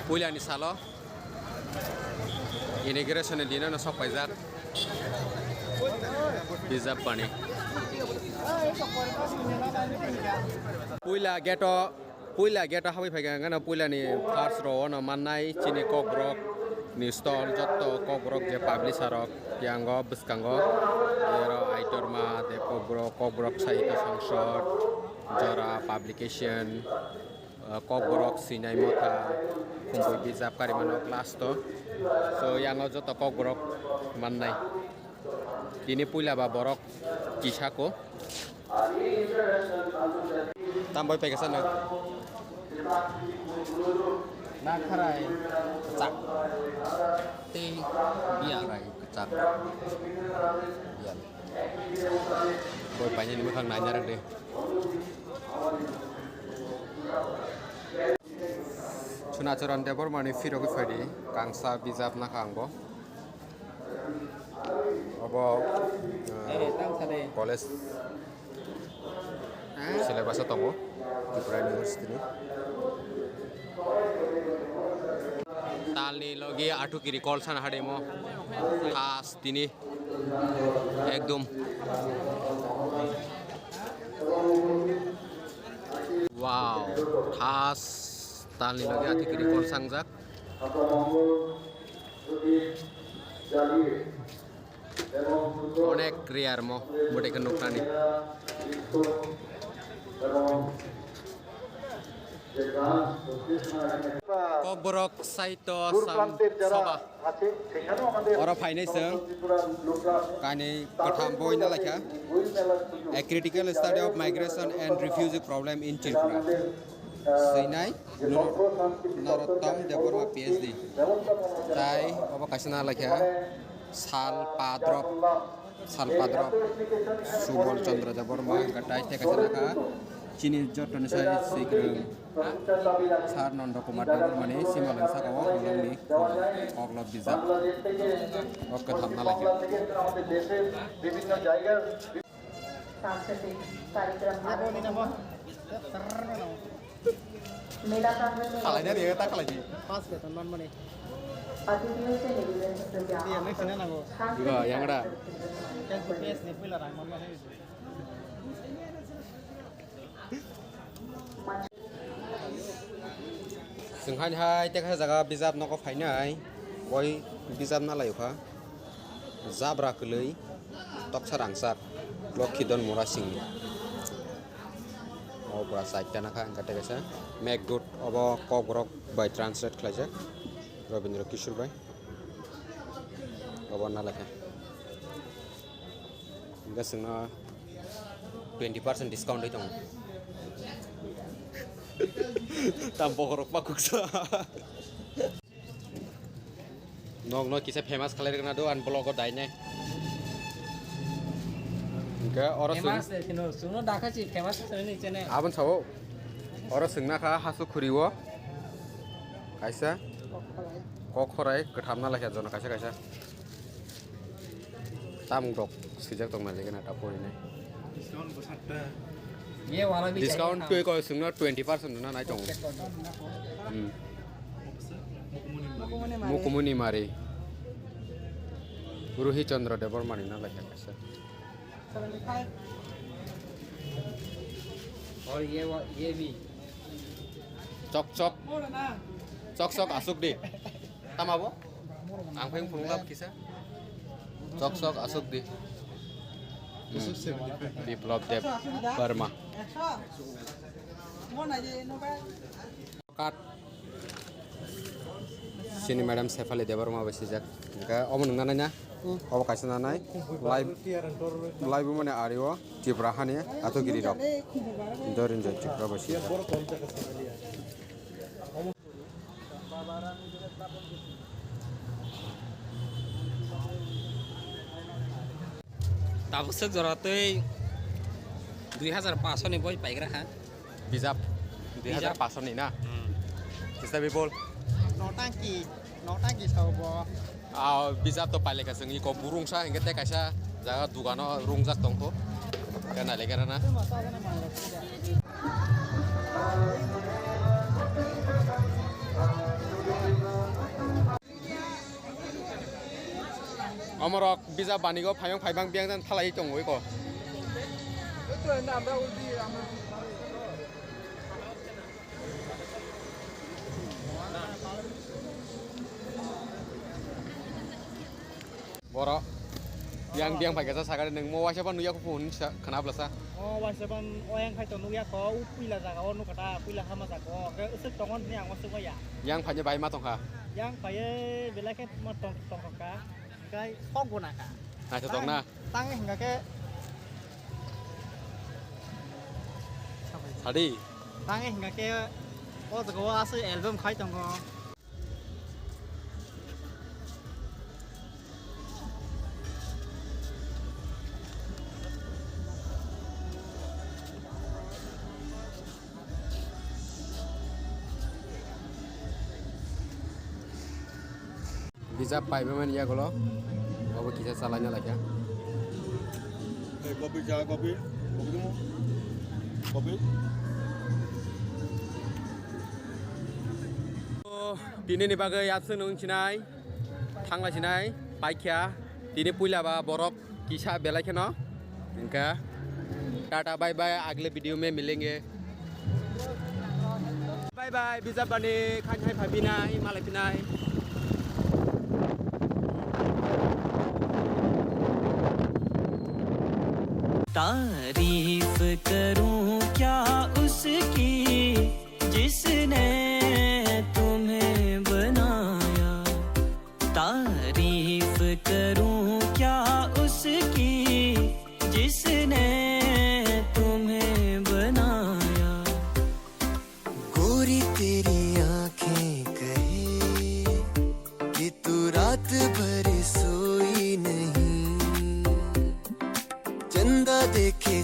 puilani salo inauguration dina no sok paijak bizap bani puila geto habi phaiga ngana puilani first row no mannai chini kokrok ni stall jotto kokrok je publisher rok yango biskango ero aitor ma de kokrok saito sangsod jora publication kokrok sinai motha kumpui bizap karimano class to so yango jotto kokrok mannai dini puila ba borok kisako tambah pakai sana nak harai kecak ti biarai kecak biar boy banyak nih makan nanya deh Sunacuran dapur mani firo ke fadi kangsa bizap nak anggo abo college syllabus tongo Tripura University ni talni logi atu kiri call sana hademo khas tini ekdom wow khas talni logi atu kiri call sangjak অনেক rare মো বটে কেন প্রাণী ককবরক সাহিত্য সভা or ফাইনাইসং কানি কঠাম বই না লেখা A critical study of migration and refugee problem in Tripura Sinai Narottam Deborma PhD তাই অবকাশনা লেখা Sal Padrop Subol Chandra Deborma gatai teka sanaka chini joton sai sigreng sar non dokumat mane simalang sakawa holongni oglot bizap ok thamna lagi বিভিন্ন জায়গার সাংস্কৃতিক কার্যক্রম মেলা কাঙ্গন খালাইনা রে তা খালাই 5 বেতন মান মানে Juga yang ada. Senghan hai tek jaga bizap noko phainai boi bizap na laifa zabra kelei tok sarangsak lokhidon mora sing obra saita na kha kate gesa make good obo kokrok by translate khlaijak Robindra Kishore bhai kawan nalaka enggak sena 20% discount itu tanpa korok pakuksa nong kisah famous kalian kena doan blog dainnya enggak orang famous suno dakha chi famous ini chene aban sawo orang sengna kah hasu khuriwo kaisa kokhorai ketamna lagi jona kaisa tam dok sejak tong nali kena tapo ini discount tuh kalau sengna 20% na naik jong mukumuni mari Ruhi Chandra Deborma ni na lagi kaisa और ये भी cok asuk di tamabo ang pheng phunglap kisa cok asuk di Biplop Dev Burma kat sini madam Sefali Deborma besijak ka omon ngananya obo kaisana nai live mane ariwa Tripura hani ato giri rok dorin jai Tripura besijak Tabusuk jorotai 2500 ni boy paikra ha bizap 2500 ni na kita bibol notangki saubo bizap to pale ka sengi ko burung sa ingete kaisa jaga dugano rungjak tongko kana legara na Amorok bisa bani ko phayong phaibang biang dan thalai tong oi ko. Borok yang biang phai ka sa ka nang mo wa sa ban nuya ko phun khana blasa. Wasaban oyang khai tonu ya ko upila jaga onu kata upila hama jaga ke usuk tongon ni ang masuk ya Yang phanya bai ma tong ha. yang paye bela ke ma tong tong ka kai sok guna ka Na cha tong na. tang hingga ke Sadi. tang hingga ke o jaga asu album khai tong ko Bisa pai memang ya kalau. Bawa kisah salahnya lagi ya. Kopi jangan kopi. Kopi dulu. Kopi. Dini ni bagai yatsung nung cinai, thangla cinai, paikya. Dini puila ba borok kisah bela kena. इनका tata bye bye अगले video में मिलेंगे bye bye बिजा बने खाई भाभी मालाय पिनाय तारीफ करूं क्या उसकी जिसने तुम्हें बनाया तारीफ करूं क्या उसकी जिसने तुम्हें बनाया गोरी तेरी आंखें कहे कि तू रात भर सोई नहीं चंदा देखे